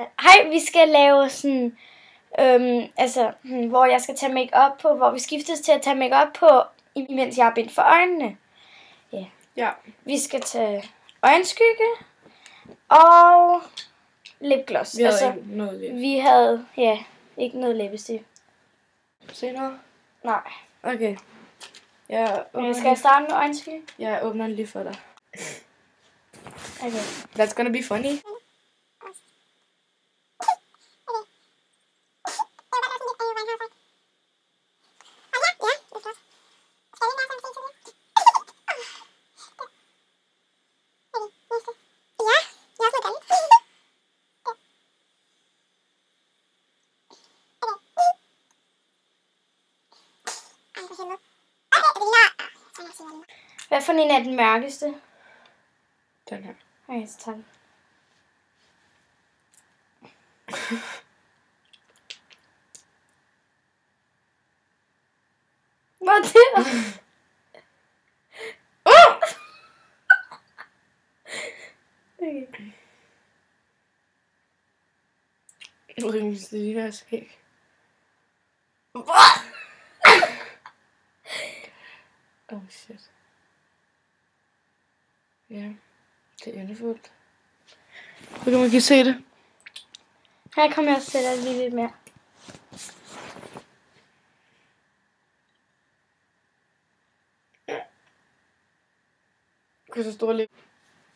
Hej, vi skal lave sådan, hvor jeg skal tage make-up på, hvor vi skiftes til at tage make-up på, imens jeg har bind for øjnene. Ja. Vi skal tage øjenskygge og lipgloss. Vi havde ikke noget lip. Vi havde, ikke noget læbestift. Senere? Nej. Okay. Skal jeg starte med øjenskygge? Jeg åbner den lige for dig. Okay. That's gonna be funny. Hvad for en er den mørkeste? Den her. Okay, så tager den. Hvad er det? Okay. Det ligner altså ikke. Oh shit. Ja, det er endefuldt. Så kan man ikke se det. Her kommer jeg og sætter lige lidt mere. Kan så store lidt.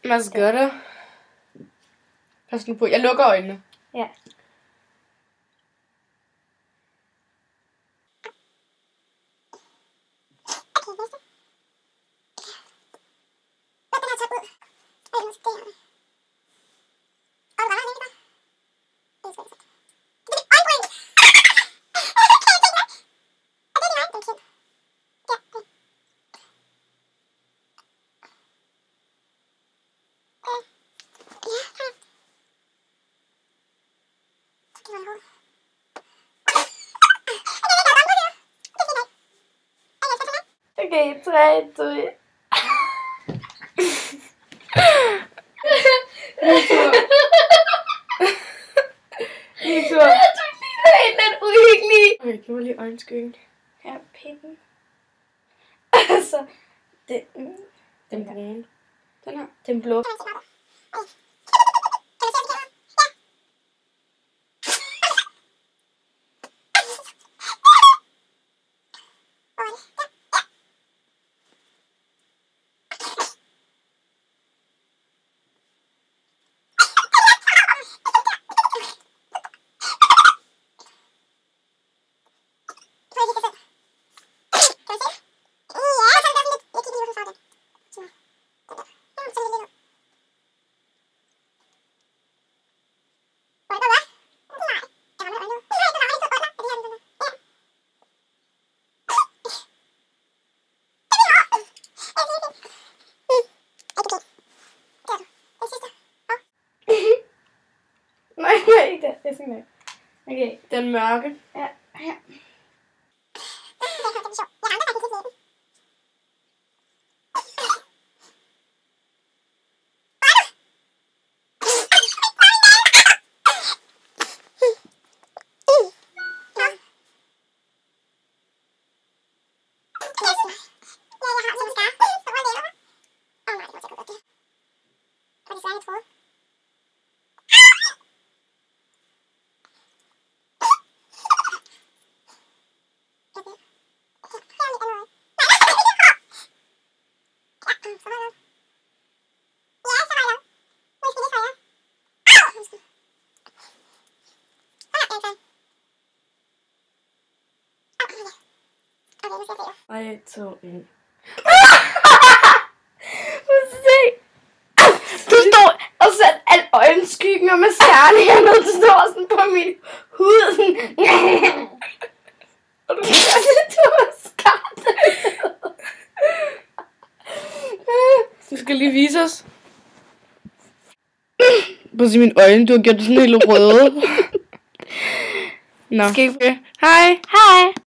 Mascara. Pas nu på. Jeg lukker øjnene. Ja. Okay, 3, 2. Lige tur. Jeg tror lige, der er en eller anden uhyggelig. Okay, giv mig lige øjenskyggen. Her, pikken. Altså, Den brune. Den her. den blå. Nej, ikke det. Det er sådan. Okay. Den mørke. Ja, her. Ej, 2, 1. Du står og sætter al øjenskyggen og mascaraen hernede. Du står sådan på min hud. Sådan. Og du gør det, du har skabt. Du skal lige vise os. Prøv at se mine øjne, du har gjort det sådan helt røde. Nå. Skal vi... Hej. Hej.